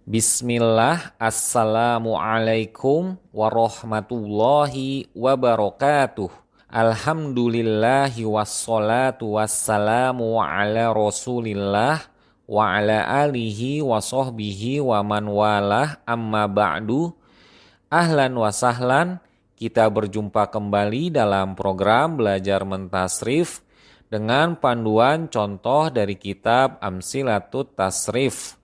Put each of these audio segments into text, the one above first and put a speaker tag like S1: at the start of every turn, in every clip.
S1: Bismillah, Assalamualaikum warahmatullahi wabarakatuh. Alhamdulillahi wassalatu wassalamu ala rasulillah wa ala alihi wa sahbihi wa man walah amma ba'du. Ahlan wa sahlan, kita berjumpa kembali dalam program Belajar Mentasrif dengan panduan contoh dari kitab Amsilatut Tasrif.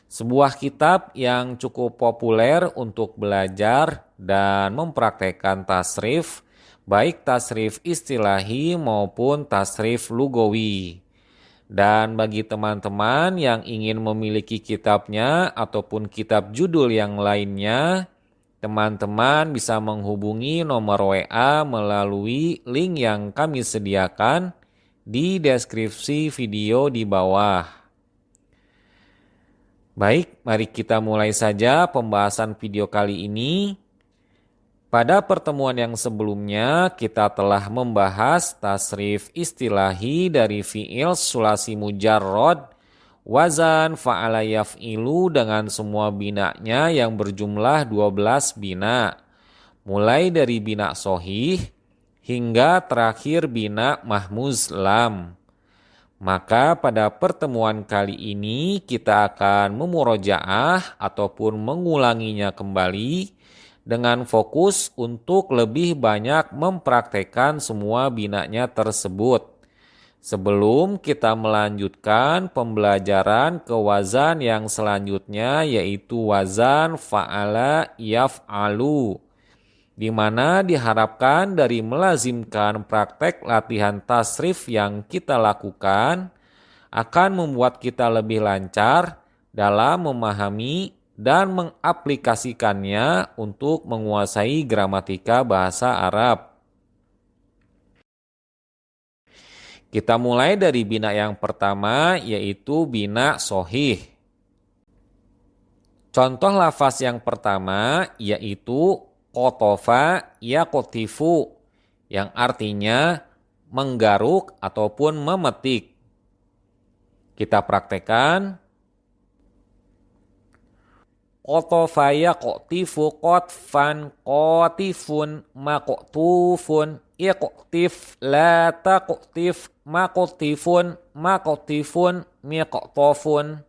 S1: Sebuah kitab yang cukup populer untuk belajar dan mempraktekkan tasrif, baik tasrif istilahi maupun tasrif lugawi. Dan bagi teman-teman yang ingin memiliki kitabnya ataupun kitab judul yang lainnya, teman-teman bisa menghubungi nomor WA melalui link yang kami sediakan di deskripsi video di bawah. Baik, mari kita mulai saja pembahasan video kali ini. Pada pertemuan yang sebelumnya, kita telah membahas tasrif istilahi dari fi'il sulasi mujarrad, wazan fa'ala yaf'ilu dengan semua binanya yang berjumlah 12 bina. Mulai dari bina sohih hingga terakhir bina mahmuz lam. Maka pada pertemuan kali ini kita akan memurojaah ataupun mengulanginya kembali dengan fokus untuk lebih banyak mempraktekkan semua binanya tersebut. Sebelum kita melanjutkan pembelajaran ke wazan yang selanjutnya yaitu wazan fa'ala yaf'alu, di mana diharapkan dari melazimkan praktek latihan tasrif yang kita lakukan akan membuat kita lebih lancar dalam memahami dan mengaplikasikannya untuk menguasai gramatika bahasa Arab. Kita mulai dari bina yang pertama yaitu bina sohih. Contoh lafaz yang pertama yaitu kotofa yakotifu, yang artinya menggaruk ataupun memetik. Kita praktekkan. Kotofa yakotifu kotfan kotifun makotufun ikotif la takotif makotifun makotifun mikotofun.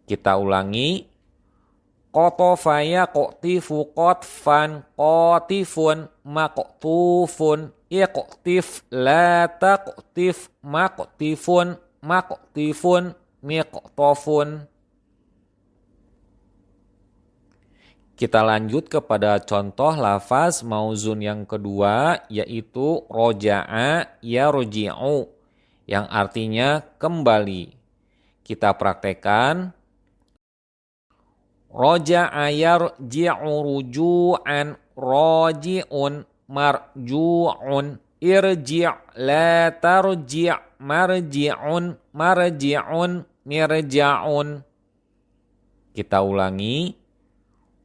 S1: Kita ulangi. Kotofa yakotifu kotfan kotifun makotufun ikotif la takotif makotifun makotifun mikotofun. Kita lanjut kepada contoh lafaz mauzun yang kedua yaitu roja'a yarji'u, yang artinya kembali. Kita praktekkan. Roja'a yarji'u ruju'an raji'un marju'un irji' la tarji' marji'un marji'un mirja'un. Kita ulangi.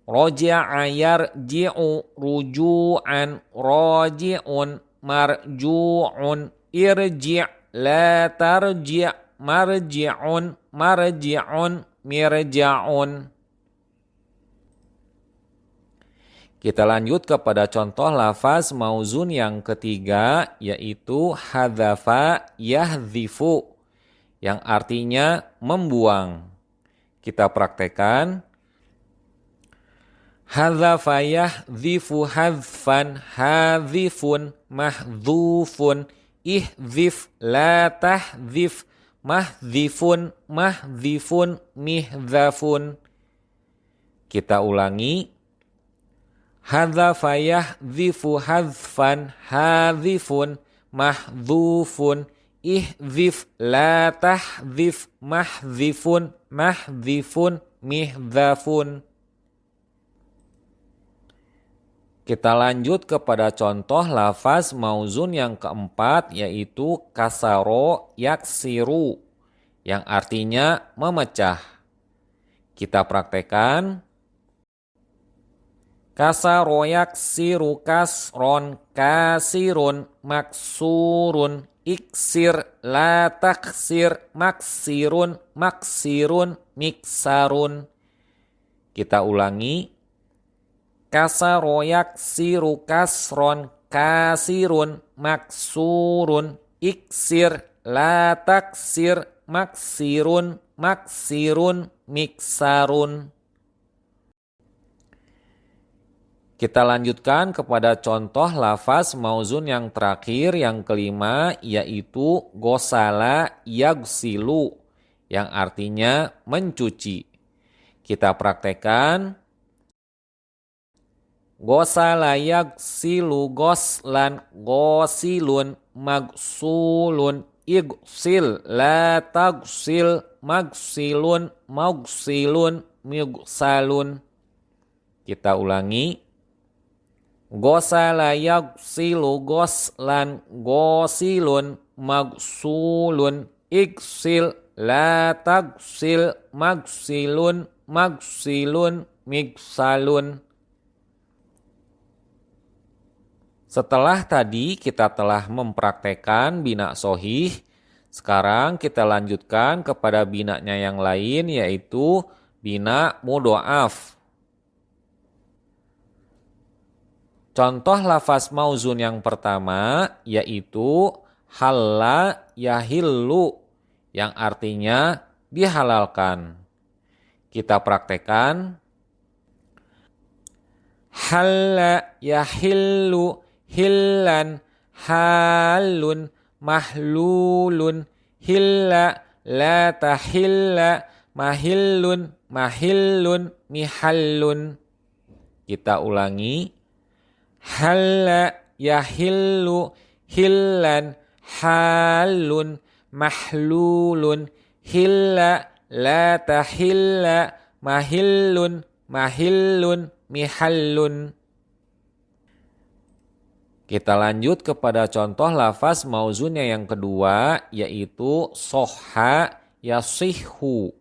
S1: Roja'a yarji'u ruju'an raji'un marju'un irji' la tarji' marji'un marji'un mirja'un. Kita lanjut kepada contoh lafaz mauzun yang ketiga yaitu hadzafa yahdzifu, yang artinya membuang. Kita praktekkan. Hadzafa yahdzifu hadzfan hadzifun mahdzufun ihdzif la tahdzif mahdzifun mahdzifun mihdzafun. Kita ulangi. Hadzafa yahdzifu hadzfan hadzifun mahdzufun ihdzif la tahdzif mahdzifun mahdzifun mihdzafun. Kita lanjut kepada contoh lafaz mauzun yang keempat yaitu kasaro yaksiru, yang artinya memecah. Kita praktekkan. Kasaro yaksiru kasron kasirun maksurun iksir la taksir maksirun maksirun miksarun. Kita ulangi. Kasaro yaksiru kasron kasirun maksurun iksir la taksir maksirun maksirun miksarun. Kita lanjutkan kepada contoh lafaz mauzun yang terakhir, yang kelima, yaitu gosala yagsilu, yang artinya mencuci. Kita praktekkan. Gosala yagsilu goslan gosilun magsulun igsil la tagsil magsilun magsilun migsalun. Kita ulangi. Gosala yagsilu goslan gosilun magsulun igsil la tagsil magsilun magsilun migsalun. Setelah tadi kita telah mempraktekkan bina sohih, sekarang kita lanjutkan kepada binanya yang lain, yaitu bina mudhoaf. Contoh lafaz mauzun yang pertama yaitu halla yahillu, yang artinya dihalalkan. Kita praktekkan. Halla yahillu hillan halun mahlulun hilla la tahilla mahillun mahillun mihallun. Kita ulangi. Halla yahillu hillan halun mahlulun hilla la tahilla mahillun mahillun mihallun. Kita lanjut kepada contoh lafaz mauzunnya yang kedua, yaitu soha yasihhu,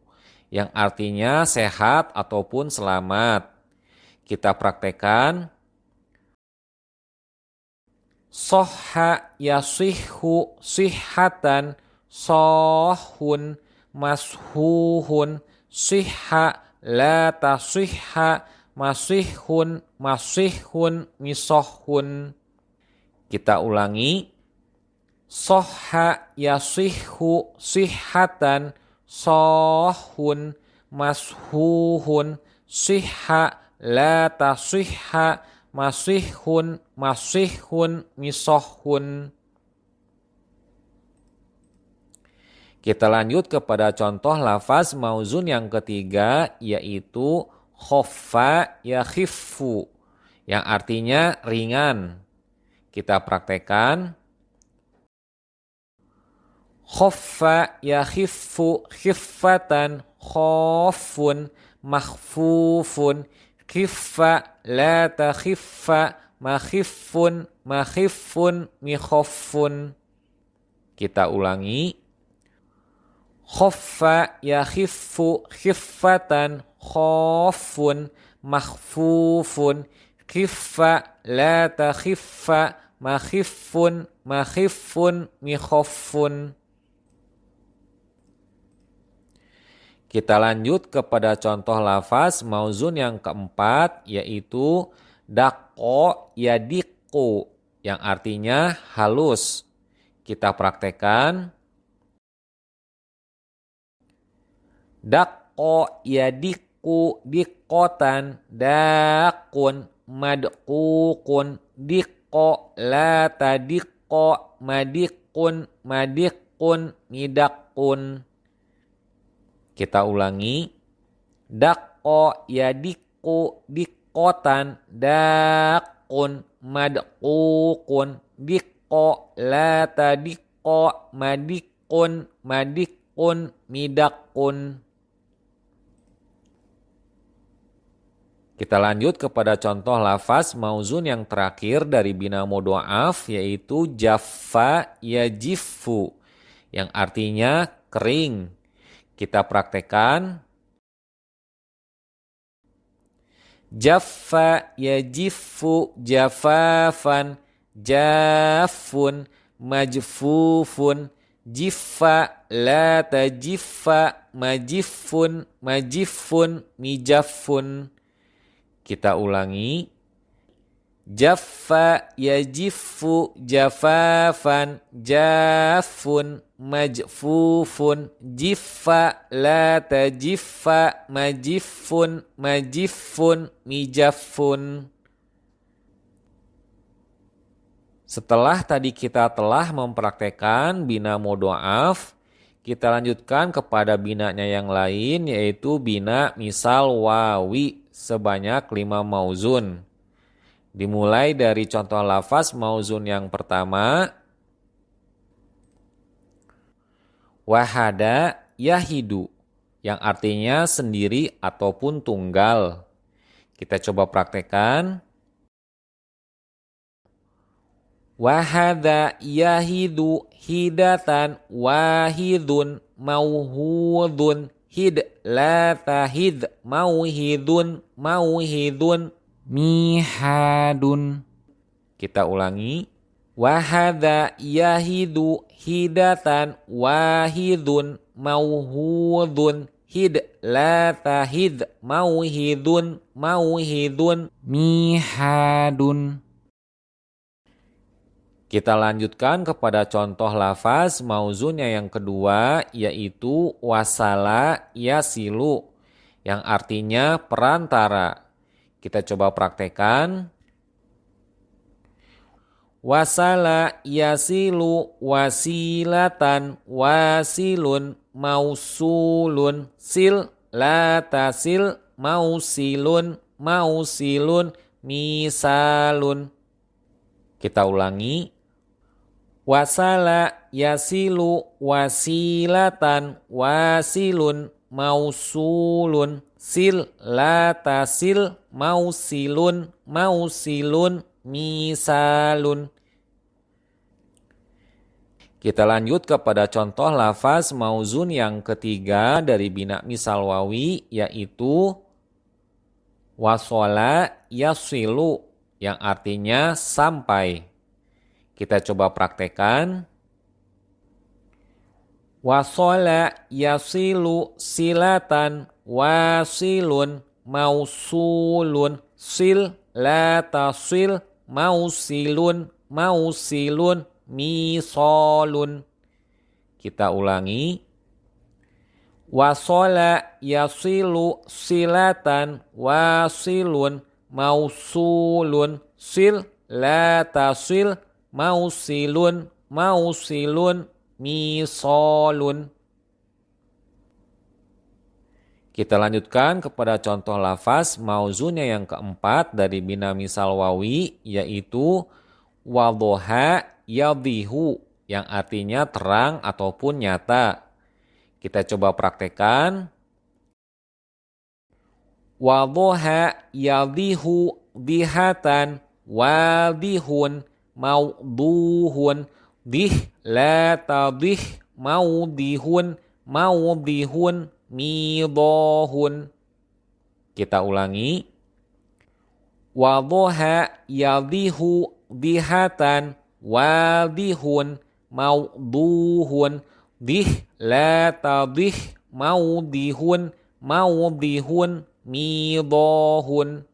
S1: yang artinya sehat ataupun selamat. Kita praktekkan. Soha yasihhu sihhatan sohun mashuhun sihha la tasihha masihhun masihhun misohun. Kita ulangi. Soha yasihhu sihhatan sohun mashuhun sihha la tasihha masihhun masihhun misohun. Kita lanjut kepada contoh lafaz mauzun yang ketiga, yaitu khoffa yakhiffu, yang artinya ringan. Kita praktekkan. Khoffa yakhiffu khiffatan khoffun makhfufun khiffa la takhiffa makhiffun makhiffun mikhoffun. Kita ulangi. Khoffa yakhiffu khiffatan khoffun makhfufun khiffa la takhiffa makhiffun makhiffun mikhoffun. Kita lanjut kepada contoh lafaz mauzun yang keempat, yaitu daqqa yadiqqu, yang artinya halus. Kita praktekkan. Daqqa yadiqqu diqqatan daqqun madququn diqqo la tadiqqo madiqqun madiqqun midaqqun. Kita ulangi. Daqqo yadiqqu diqqotan daqqun madququn diqqo la tadiqqo madiqqun madiqqun midaqqun. Kita lanjut kepada contoh lafaz mauzun yang terakhir dari bina mudhoaf, yaitu jaffa yajiffu, yang artinya kering. Kita praktekkan. Jaffa yajiffu jafafan jaffun majfufun Jiffa, la tajiffa, majifun, majifun, mijaffun. Kita ulangi. Jaffa, yajiffu, jafafan, jaffun, majfufun. Jiffa, la tajiffa, majifun, majifun, mijaffun. Setelah tadi kita telah mempraktekkan bina mudhoaf, kita lanjutkan kepada binanya yang lain, yaitu bina misal wawi sebanyak 5 mauzun. Dimulai dari contoh lafaz mauzun yang pertama, wahada yahidu, yang artinya sendiri ataupun tunggal. Kita coba praktekkan. Wahada yahidu hidatan wahidun mauhudun hid la tahid mauhidun mauhidun mihadun. Kita ulangi. Wahada yahidu hidatan wahidun mauhudun hid la tahid mauhidun mauhidun mihadun. Kita lanjutkan kepada contoh lafaz mauzunnya yang kedua, yaitu wasala yasilu, yang artinya perantara. Kita coba praktekkan. Wasala yasilu wasilatan wasilun mausulun sil la tasil mausilun mausilun misalun. Kita ulangi. Wasala yasilu wasilatan wasilun mausulun sil la tasil mausilun mausilun misalun. Kita lanjut kepada contoh lafaz mauzun yang ketiga dari bina misal wawi, yaitu wasola yasilu, yang artinya sampai. Kita coba praktekkan. Wasola yasilu silatan wasilun mausulun sil la tasil mausilun mausilun misolun. Kita ulangi. Wasola yasilu silatan wasilun mausulun sil la tasil mausilun mausilun misolun. Kita lanjutkan kepada contoh lafaz mauzunnya yang keempat dari bina misal wawi, yaitu wadhoha yadhihu, yang artinya terang ataupun nyata. Kita coba praktekkan. Wadhoha yadhihu dihatan wadhihun maudhuhun dih la tadih maudhihun maudhihun midohun. Kita ulangi. Wadhoha yadhihu dihatan wadhihun maudhuhun dih la tadih maudhihun maudhihun midohun.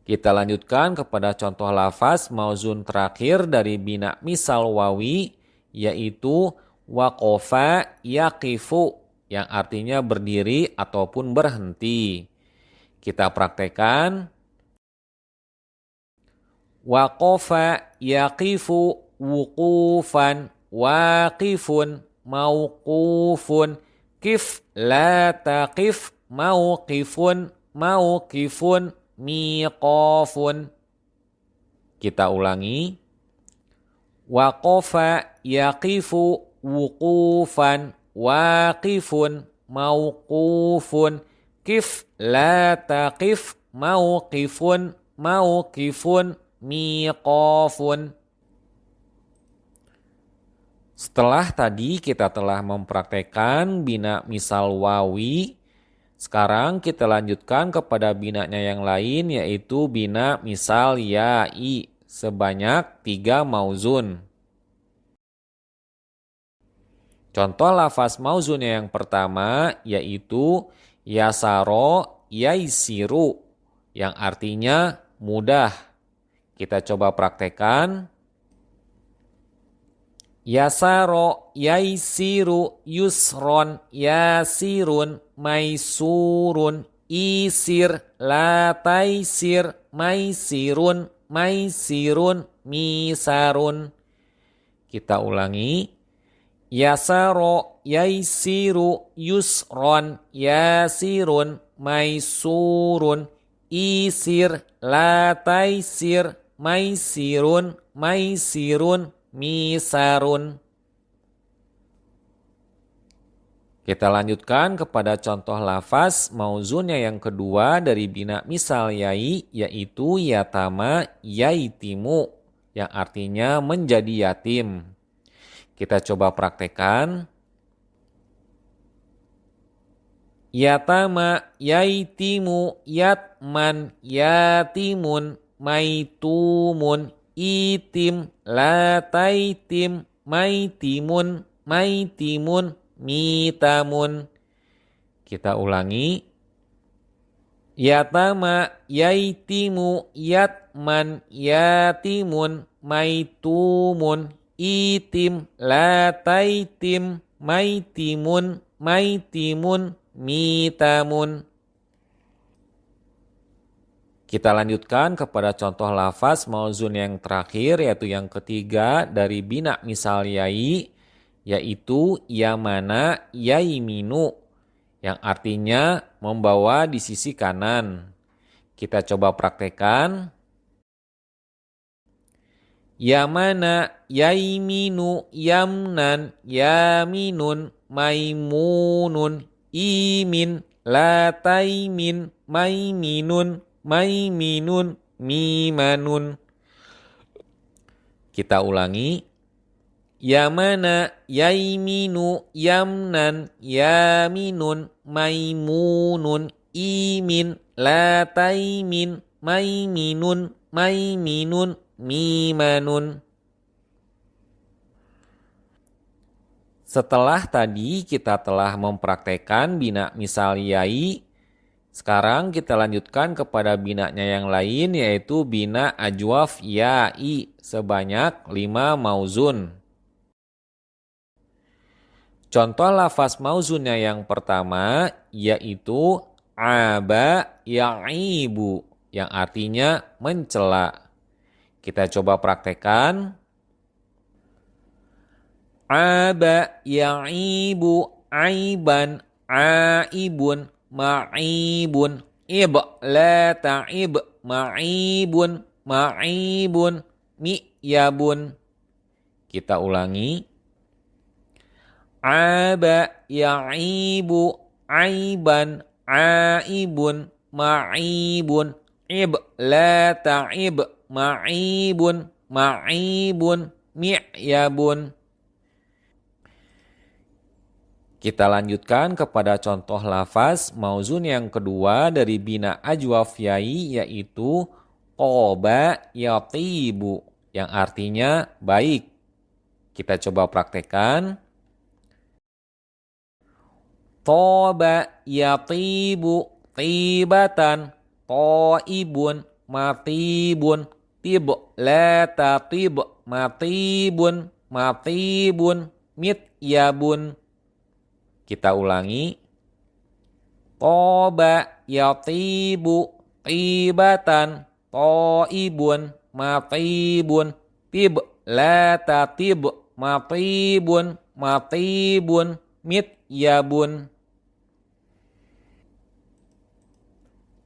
S1: Kita lanjutkan kepada contoh lafaz mauzun terakhir dari bina misal wawi, yaitu waqafa yaqifu, yang artinya berdiri ataupun berhenti. Kita praktekkan. Waqafa yaqifu wuqufan waqifun mauqufun kif la taqif mauqifun mauqifun miqafun. Kita ulangi. Waqafa yaqifu wuqufan waqifun mauqufun kif la taqif mauqifun mauqifun miqafun. Setelah tadi kita telah mempraktekkan bina misal wawi, sekarang kita lanjutkan kepada binanya yang lain, yaitu bina misal ya'i sebanyak 3 mauzun. Contoh lafaz mauzunnya yang pertama yaitu yasaro yaisiru yang artinya mudah. Kita coba praktekkan. Yasaro yaisiru yusron yasirun maisurun isir lataisir maisirun maisirun misarun. Kita ulangi. Yasaro yaisiru yusron yasirun maisurun isir lataisir maisirun maisirun misarun. Kita lanjutkan kepada contoh lafaz mauzunnya yang kedua dari bina misal yai, yaitu yatama yaitimu yang artinya menjadi yatim. Kita coba praktekkan. Yatama yaitimu yatman yatimun maitumun itim lataitim maitimun maitimun mitamun. Kita ulangi. Yatama yaitimu yatman yatimun maitumun itim lataitim maitimun maitimun mitamun. Kita lanjutkan kepada contoh lafaz mauzun yang terakhir yaitu yang ketiga dari bina misal yai, yaitu yamana yaiminu yang artinya membawa di sisi kanan. Kita coba praktekkan. Yamana yaiminu yamnan yaminun maimunun imin lataimin maiminun maiminun mimanun. Kita ulangi. Yamana yaiminu yamnan yaminun maimunun imin lataimin maiminun maiminun mimanun. Setelah tadi kita telah mempraktekkan bina misal yai, sekarang kita lanjutkan kepada binanya yang lain yaitu bina ajwaf yai sebanyak 5 mauzun. Contoh lafaz mauzunnya yang pertama yaitu aba ya'ibu yang artinya mencela. Kita coba praktekkan. Aba ya'ibu aiban aibun ma'ibun ib la ta'ib ma'ibun ma'ibun mi'yabun. Kita ulangi. Aba ya'ibu aiban aibun ma'ibun ib la ta'ib ma'ibun ma'ibun mi'yabun. Kita lanjutkan kepada contoh lafaz mauzun yang kedua dari bina ajwaf yai yaitu qoba yatibu yang artinya baik. Kita coba praktekkan. Toba yatibu tibatan toibun matibun tib la tatib matibun matibun mityabun. Kita ulangi. Toba yatibu tibatan toibun matibun tib la tatib matibun matibun mityabun.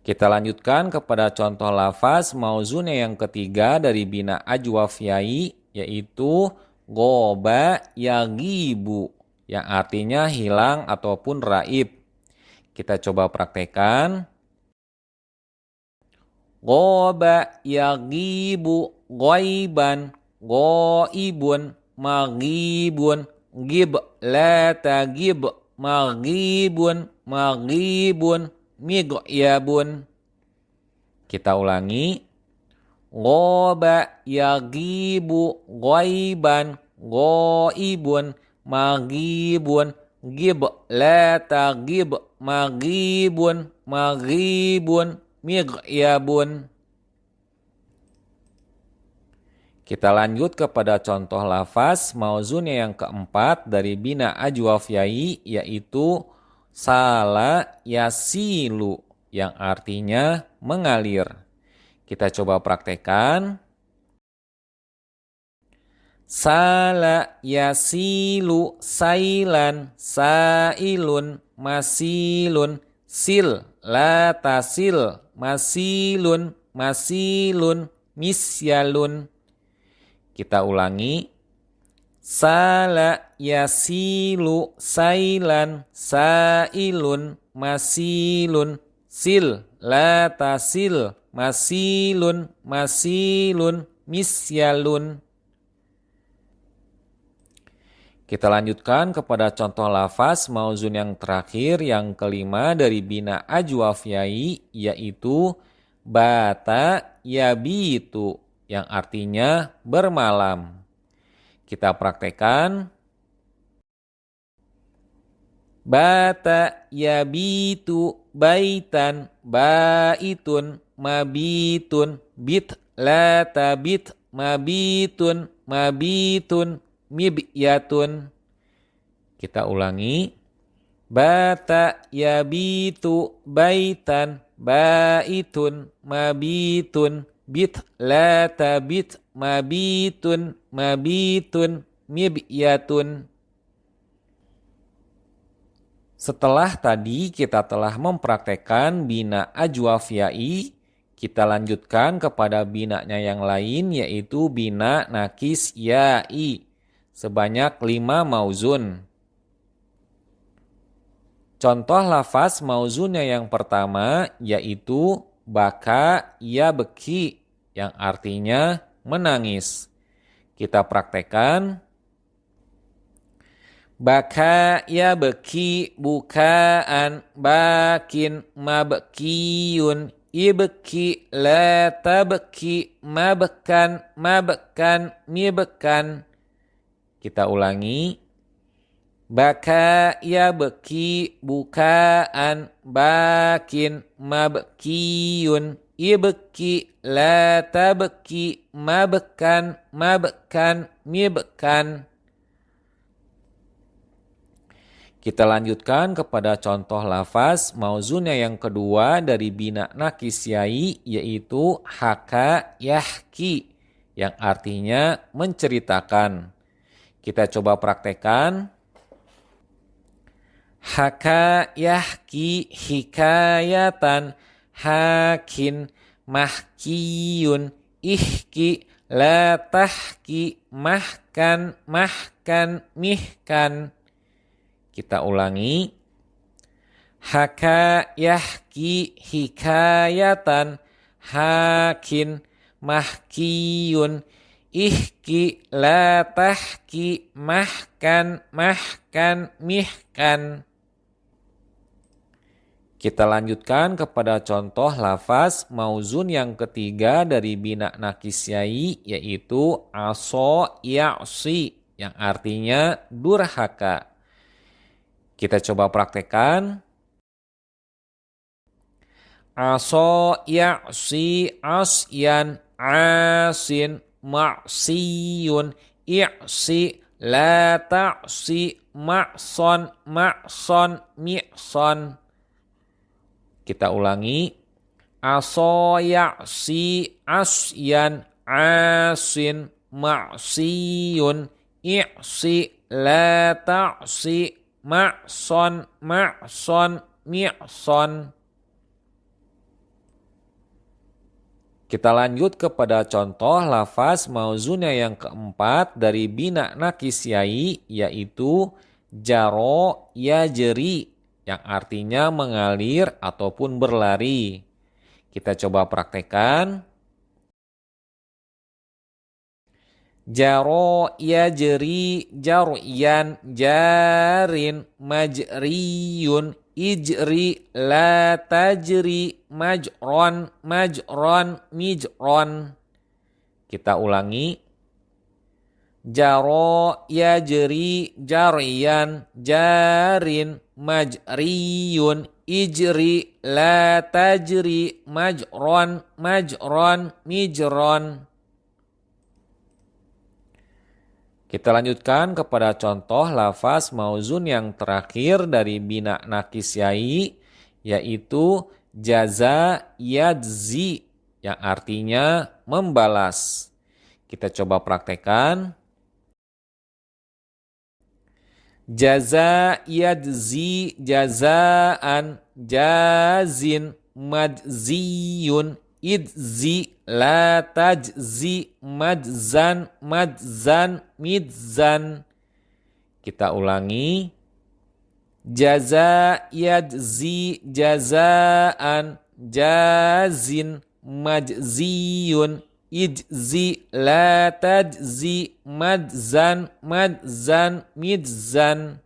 S1: Kita lanjutkan kepada contoh lafaz mauzunnya yang ketiga dari bina ajwaf yai yaitu goba yagibu yang artinya hilang ataupun raib. Kita coba praktekkan. Goba yagibu goiban goibun magibun gib la tagib magibun magibun migyabun. Kita ulangi. Goba yagibu goiban goibun magibun, gib, la tagib, magibun, magibun, migyabun. Kita lanjut kepada contoh lafaz mauzunnya yang keempat dari bina ajwaf yai, yaitu sala yasilu yang artinya mengalir. Kita coba praktekkan. Sala yasilu sailan sailun masilun sil la tasil masilun masilun misyalun. Kita ulangi. Sala yasilu sailan sailun masilun sil la tasil masilun masilun misyalun. Kita lanjutkan kepada contoh lafaz mauzun yang terakhir, yang kelima dari bina ajwaf yai, yaitu bata yabitu yang artinya bermalam. Kita praktekkan. Bata yabitu baitan baitun mabitun bit la tabit mabitun mabitun mibyatun. Kita ulangi. Bata yabitu baitan baitun mabitun bit la tabit mabitun mabitun mibyatun. Setelah tadi kita telah mempraktekkan bina ajwaf yai, kita lanjutkan kepada binanya yang lain, yaitu bina nakis yai sebanyak 5 mauzun. Contoh lafaz mauzunnya yang pertama yaitu baka ya beki yang artinya menangis. Kita praktekkan. Baka ya beki bukaan bakin mabkiyun ibki la tabki mabkan mabkan mibkan. Kita ulangi. Baka ya beki bukaan bakin mabkiyun ibki la tabki mabkan mabkan mibkan. Kita lanjutkan kepada contoh lafaz mauzunnya yang kedua dari bina nakis yai, yaitu haka yahki yang artinya menceritakan. Kita coba praktekkan. Haka yahki hikayatan hakin mahkiyun ihki la tahki mahkan mahkan mihkan. Kita ulangi. Haka yahki hikayatan hakin mahkiyun ihki la tahki mahkan mahkan mihkan. Kita lanjutkan kepada contoh lafaz mauzun yang ketiga dari bina nakis yai, yaitu aso ya'si yang artinya durhaka. Kita coba praktekkan. Aso ya'si asyan asin ma'siyun i'si la ta'si ma'son ma'son mi'son. Kita ulangi. Aso ya'si asyan asin ma'siyun i'si la ta'si ma'son ma'son mi'son. Kita lanjut kepada contoh lafaz mauzunnya yang keempat dari bina nakis yai, yaitu jaro yajri yang artinya mengalir ataupun berlari. Kita coba praktekkan. Jaro yajri jaryan jarin majriyun ijri la tajri majron majron mijron. Kita ulangi. Jaro yajri jariyan jarin majriyun ijri la tajri majron majron mijron. Kita lanjutkan kepada contoh lafaz mauzun yang terakhir dari bina nakis yai, yaitu jaza yadzi yang artinya membalas. Kita coba praktekkan. Jaza yadzi jazaan jazin madziyun idzi la tajzi madzan madzan midzan. Kita ulangi. Jaza yadzi jazaan jazin madziyun idzi la tajzi madzan madzan midzan.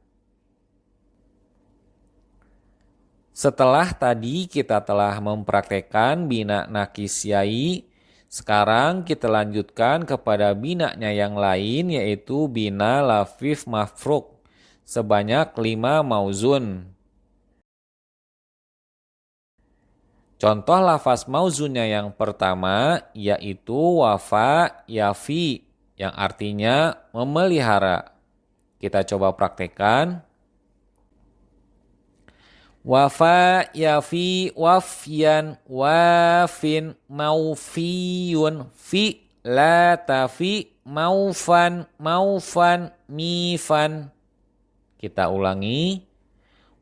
S1: Setelah tadi kita telah mempraktekkan bina nakis yai, sekarang kita lanjutkan kepada binanya yang lain, yaitu bina lafif mafruk sebanyak 5 mauzun. Contoh lafaz mauzunnya yang pertama yaitu wafa yafi yang artinya memelihara. Kita coba praktekkan. Wafa yafi wafyan wafin maufiyun fi la tafi maufan maufan mifan. Kita ulangi.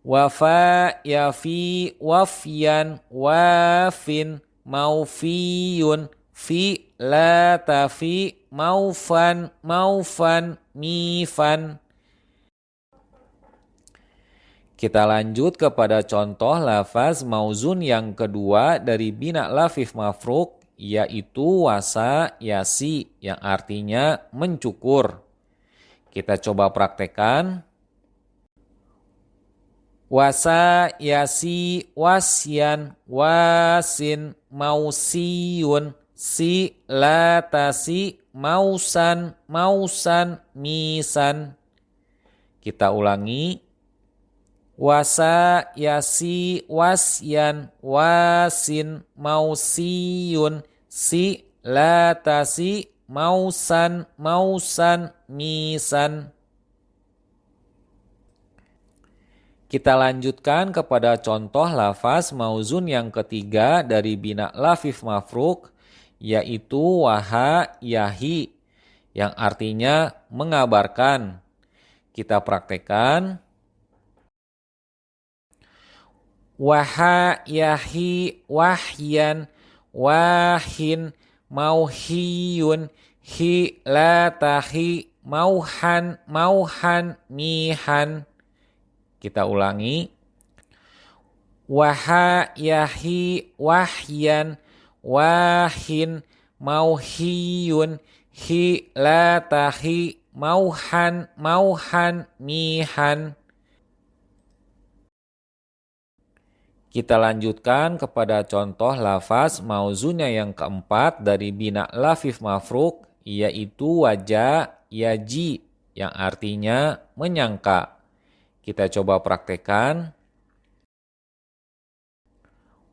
S1: Wafa yafi wafyan wafin maufiyun fi la tafi maufan maufan mifan. Kita lanjut kepada contoh lafaz mauzun yang kedua dari bina lafif mafruk, yaitu wasa yasi yang artinya mencukur. Kita coba praktekkan. Wasa yasi wasyan wasin mausiyun si la tasi mausan mausan misan. Kita ulangi. Wasa yasi wasyan wasin mausiyun si la tasi mausan mausan misan. Kita lanjutkan kepada contoh lafaz mauzun yang ketiga dari bina lafif mafruk, yaitu waha yahi yang artinya mengabarkan. Kita praktekkan. Waha yahi wahyan wahin mauhiyun hi la tahi mauhan mauhan mihan. Kita ulangi. Waha yahi wahyan wahin mauhiyun hi la tahi mauhan mauhan mihan. Kita lanjutkan kepada contoh lafaz mauzunnya yang keempat dari bina lafif mafruk, yaitu waja yaji yang artinya menyangka. Kita coba praktekkan.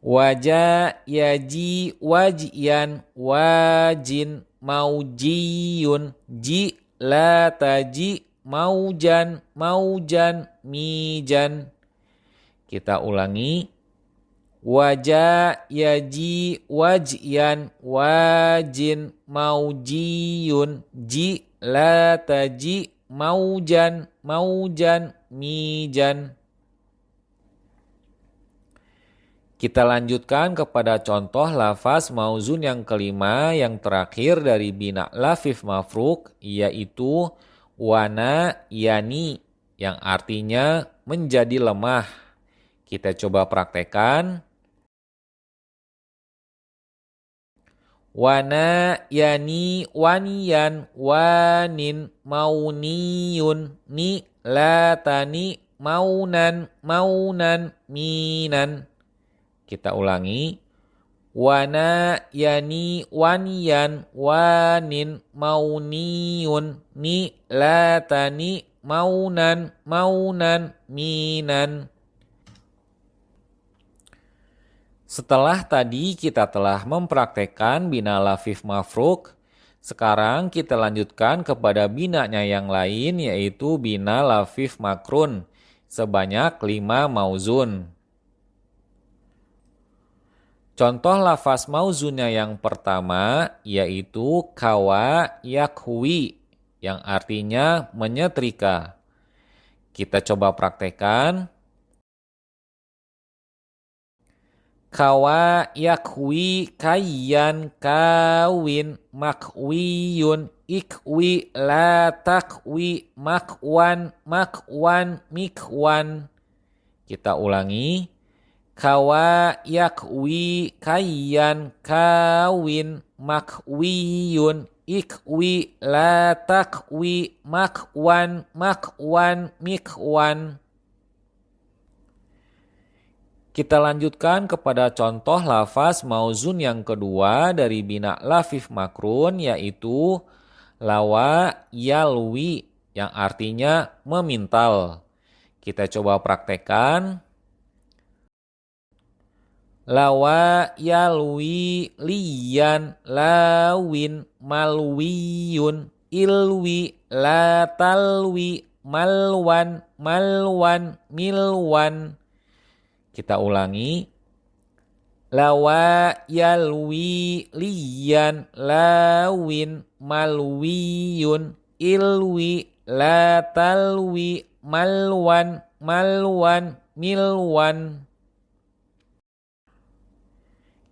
S1: Waja yaji wajyan wajin maujiyun ji la taji maujan maujan mijan. Kita ulangi. Waja yaji wajyan wajin maujiyun ji la taji maujan maujan mijan. Kita lanjutkan kepada contoh lafaz mauzun yang kelima yang terakhir dari bina lafif mafruk, yaitu wana yani yang artinya menjadi lemah. Kita coba praktekkan. Wana yani waniyan wanin mauniyun ni la tani maunan maunan minan. Kita ulangi. wana yani waniyan wanin mauniyun ni latani maunan maunan minan. Setelah tadi kita telah mempraktekkan bina lafif mafruk, sekarang kita lanjutkan kepada binanya yang lain yaitu bina lafif makrun sebanyak 5 mauzun. Contoh lafaz mauzunnya yang pertama yaitu kawa yakwi yang artinya menyetrika. Kita coba praktekkan. Kawa yakwi kayan kawin makwiyun ikwi la takwi makwan makwan mikwan. Kita ulangi. Kawa yakwi kayan kawin makwiyun ikwi la takwi makwan makwan mikwan. Kita lanjutkan kepada contoh lafaz mauzun yang kedua dari bina lafif makrun yaitu lawa yalwi yang artinya memintal. Kita coba praktekkan. Lawa yalwi liyan lawin malwiyun ilwi la talwi malwan malwan milwan. Kita ulangi. Lawa yalwi liyan lawin malwiyun ilwi la talwi malwan malwan milwan.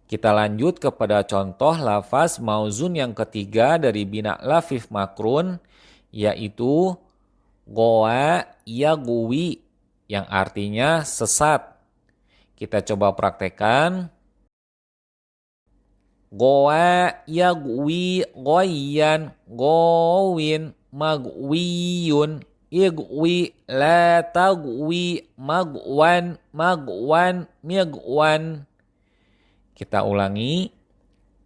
S1: Kita lanjut kepada contoh lafaz mauzun yang ketiga dari bina lafif makrun yaitu goa yagwi yang artinya sesat. Kita coba praktekkan. Goa yagwi goyan gowin magwiyun igwi la tagwi magwan magwan migwan. Kita ulangi.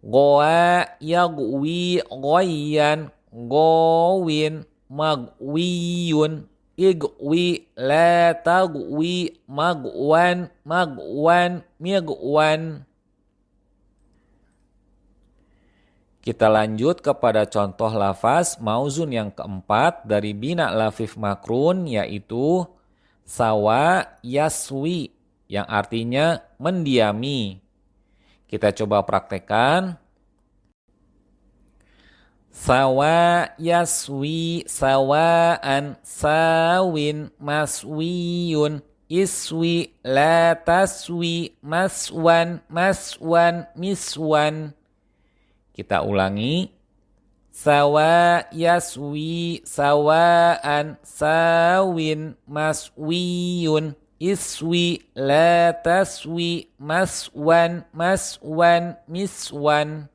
S1: Goa yagwi goyan gowin magwiyun igwi la tagwi magwan magwan migwan. Kita lanjut kepada contoh lafaz mauzun yang keempat dari bina lafif makrun yaitu sawa yaswi yang artinya mendiami. Kita coba praktekkan. Sawa yaswi sawaan sawin maswiyun iswi la taswi maswan maswan miswan. Kita ulangi. Sawa yaswi sawaan sawin maswiyun iswi la taswi maswan maswan miswan.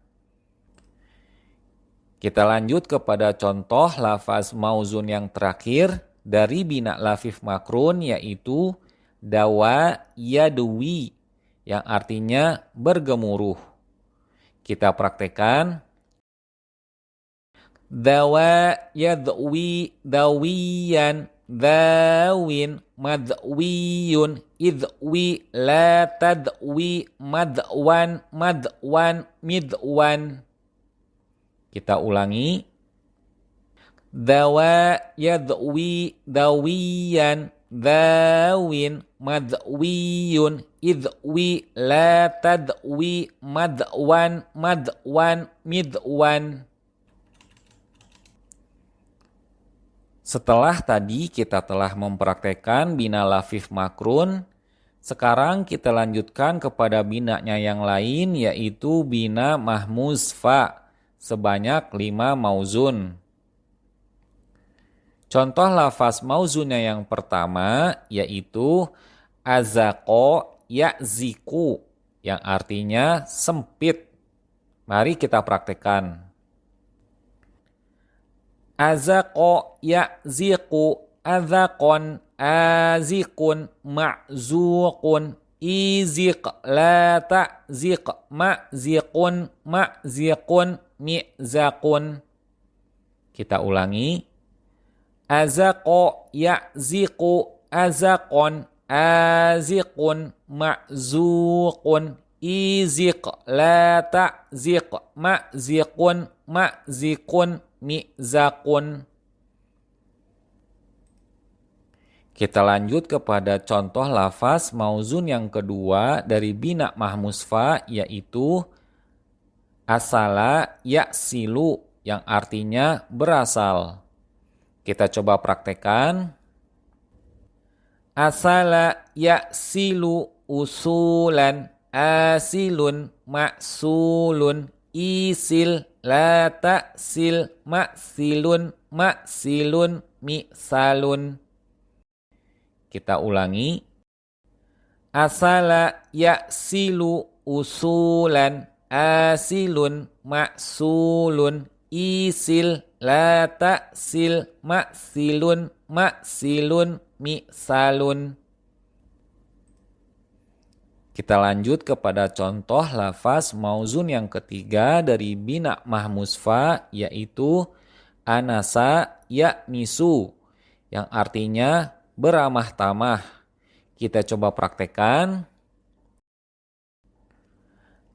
S1: Kita lanjut kepada contoh lafaz mauzun yang terakhir dari bina lafif makrun yaitu dawa yadwi yang artinya bergemuruh. Kita praktekkan. Dawa yadwi dawiyan dawin madwiyun idwi la tadwi madwan madwan midwan. Kita ulangi. Dawa yadwi dawiyan dawin madwiyun idwi la tadwi madwan madwan midwan. Setelah tadi kita telah mempraktekkan bina lafif makrun, sekarang kita lanjutkan kepada binanya yang lain yaitu bina mahmuz fa sebanyak 5 mauzun. Contoh lafaz mauzunnya yang pertama yaitu azaqo ya'ziku yang artinya sempit. Mari kita praktekkan. Azaqo ya'ziku azaqon azikun ma'zuqun iziq, la ta'ziq, ma'ziqun, ma'ziqun, mi'zaqun. Kita ulangi. Azaqo, ya'ziqu, azaqon, aziqun, ma'zuqun, iziq, la ta'ziq, ma'ziqun, ma'ziqun, mi'zaqun. Kita lanjut kepada contoh lafaz mauzun yang kedua dari bina mahmusfa, yaitu asala ya'silu, yang artinya berasal. Kita coba praktekkan. Asala ya'silu usulan, asilun ma'sulun, isil la ta'sil, ma'silun ma'silun, mi'salun. Kita ulangi. Asala ya'silu usulan, asilun ma'sulun, isil la ta'sil, ma'silun ma'silun, mi'salun. Kita lanjut kepada contoh lafaz mauzun yang ketiga dari bina mahmusfa, yaitu anasa ya'nisu, yang artinya beramah tamah. Kita coba praktekkan.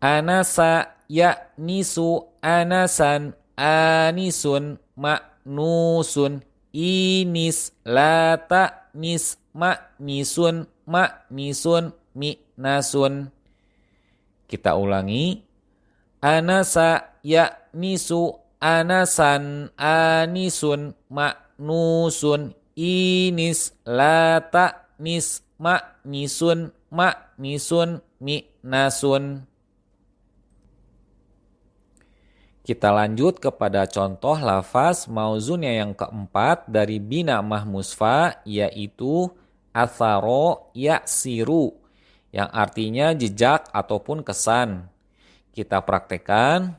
S1: Anasa ya'nisu, anasan, anisun, ma'nusun, inis, la ta'nis, ma'nisun, ma'nisun, mi'nasun. Kita ulangi. Anasa ya'nisu, anasan, anisun, ma'nusun, inis, la ta'nis, ma'nisun, ma'nisun, mi'nasun. Kita lanjut kepada contoh lafaz mauzunnya yang keempat dari bina mahmusfa, yaitu atharo ya'siru, yang artinya jejak ataupun kesan. Kita praktekkan.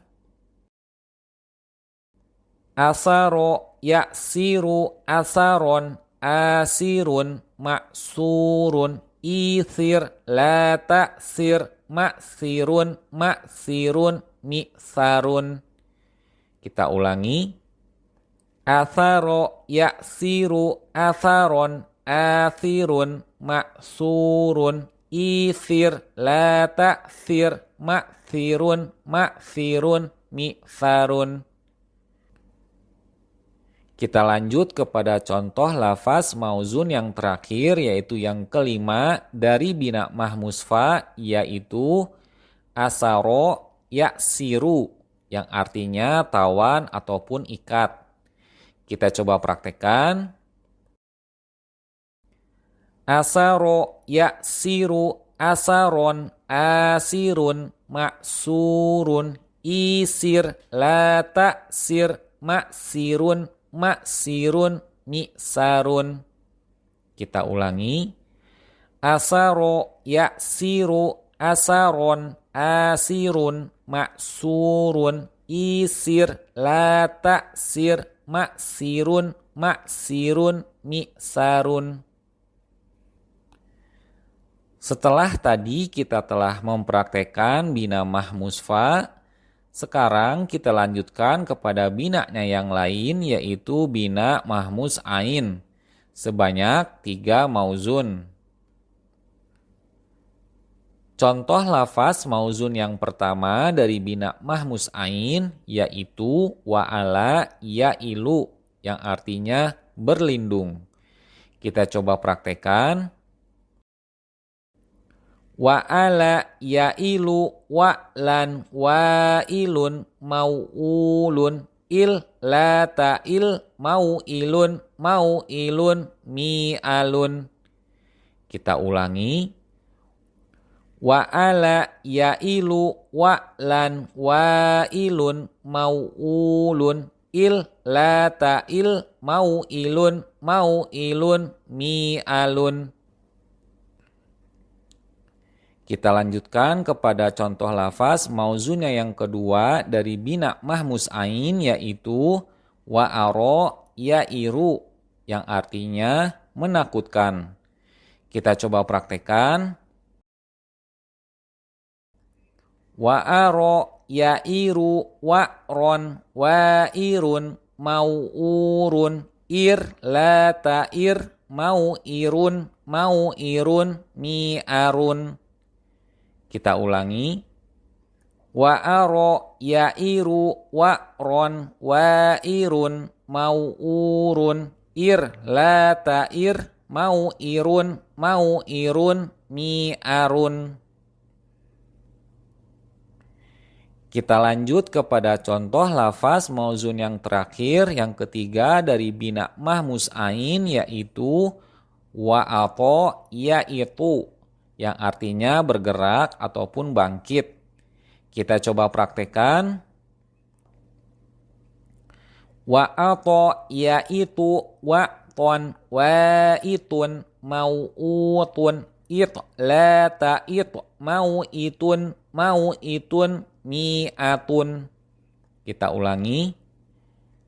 S1: Asaro ya'siru, asaron, asirun, ma'surun, ithir, la ta'sir, ma'sirun, ma'sirun, mi'sarun. Kita ulangi. Atharo ya'siru, atharon, athirun, ma'surun, ithir, la ta'sir, ma'sirun, ma'sirun, mi'sarun. Kita lanjut kepada contoh lafaz mauzun yang terakhir, yaitu yang kelima dari bina mahmusfa, yaitu asaro ya'siru, yang artinya tawan ataupun ikat. Kita coba praktekkan. Asaro ya'siru, asaron, asirun, ma'surun, isir, la ta'sir, ma'sirun, ma'sirun, mi'sarun. Kita ulangi. Asaro ya'siru, asaron, asirun, ma'surun, isir, la ta'sir, ma'sirun, ma'sirun, mi'sarun. Setelah tadi kita telah mempraktekkan bina mahmusfa, sekarang kita lanjutkan kepada binanya yang lain, yaitu bina mahmus ain, sebanyak 3 mauzun. Contoh lafaz mauzun yang pertama dari bina mahmus ain, yaitu wa'ala ya'ilu, yang artinya berlindung. Kita coba praktekkan. Wa'ala ya'ilu, wa'lan, wa'ilun, mau'ulun, il, la ta'il, mau'ilun, mau'ilun, mi'alun. Kita ulangi. Wa'ala ya'ilu, wa'lan, wa'ilun, mau'ulun, il, la ta'il, mau'ilun, mau'ilun, mi'alun. Kita lanjutkan kepada contoh lafaz mauzunnya yang kedua dari bina mahmus ain, yaitu wa'aro ya'iru, yang artinya menakutkan. Kita coba praktekkan. Wa'aro yairu wa'ron wa'irun mau'urun ir la ta'ir mau'irun mau'irun mi'arun. Kita ulangi. Wa'aro yairu wa'ron wa'irun mau'urun ir la ta'ir mau'irun mau'irun mi'arun. Kita lanjut kepada contoh lafaz mauzun yang terakhir, yang ketiga dari bina mahmus ain, yaitu wa'ato yaitu, yang artinya bergerak ataupun bangkit. Kita coba praktekkan. Wa'ato yaitu wa'ton wa'itun mau'utun it la ta'it mau'itun mau'itun mi'atun. Kita ulangi.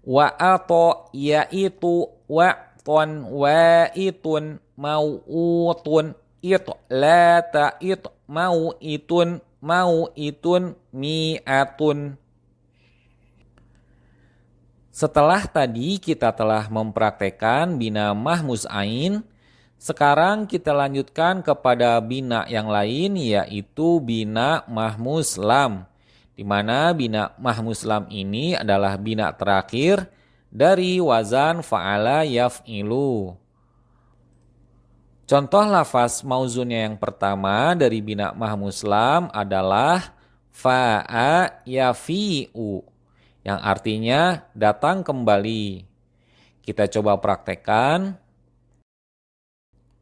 S1: Wa'ato yaitu wa'ton wa'itun mau'utun it la ta'it mau'itun mau'itun mi'atun. Setelah tadi kita telah mempraktekkan bina mahmus ain, sekarang kita lanjutkan kepada bina yang lain, yaitu bina mahmus lam, di mana bina mahmus lam ini adalah bina terakhir dari wazan fa'ala yaf'ilu. Contoh lafaz mauzunnya yang pertama dari bina mahmus lam adalah fa'a yafi'u, yang artinya datang kembali. Kita coba praktekkan.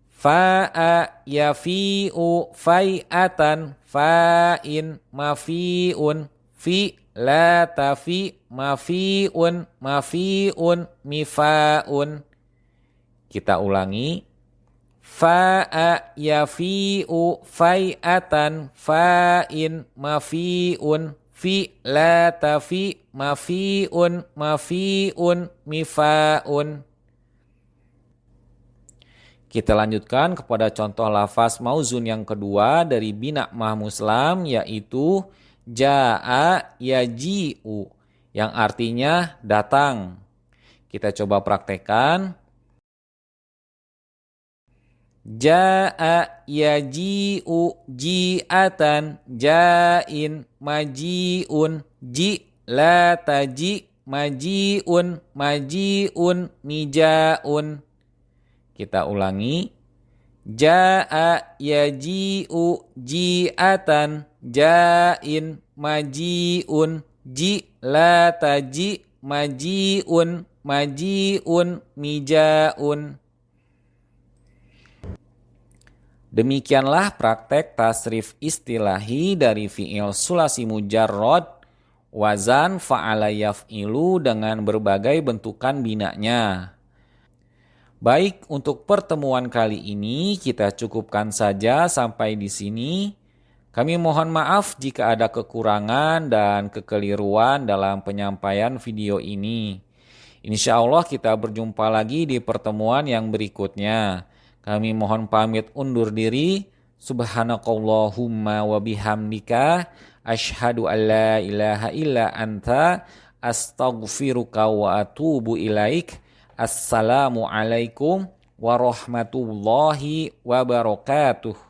S1: Fa'a yafi'u fai'atan fa'in mafi'un fi la tafi mafi'un mafi'un mifa'un. Kita ulangi. Fa'a yafi'u fai'atan fa'in mafi'un fi la tafi mafi'un mafi'un mifa'un. Kita lanjutkan kepada contoh lafaz mauzun yang kedua dari bina mahmus lam, yaitu ja'a yaji'u, yang artinya datang. Kita coba praktekkan. Ja'a yaji'u ji'atan ja'in maji'un ji la taji maji'un maji'un mija'un. Kita ulangi. Ja'a yaji'u ji'atan ja'in maji'un ji la taji maji'un maji'un mija'un. Demikianlah praktek tasrif istilahi dari fi'il sulasi mujarrad wazan fa'ala yaf'ilu dengan berbagai bentukan binanya. Baik, untuk pertemuan kali ini kita cukupkan saja sampai di sini. Kami mohon maaf jika ada kekurangan dan kekeliruan dalam penyampaian video ini. Insya Allah kita berjumpa lagi di pertemuan yang berikutnya. Kami mohon pamit undur diri. Subhanakallahumma wa bihamdika asyhadu an la ilaha illa anta astaghfiruka wa atubu ilaik. Assalamualaikum warahmatullahi wabarakatuh.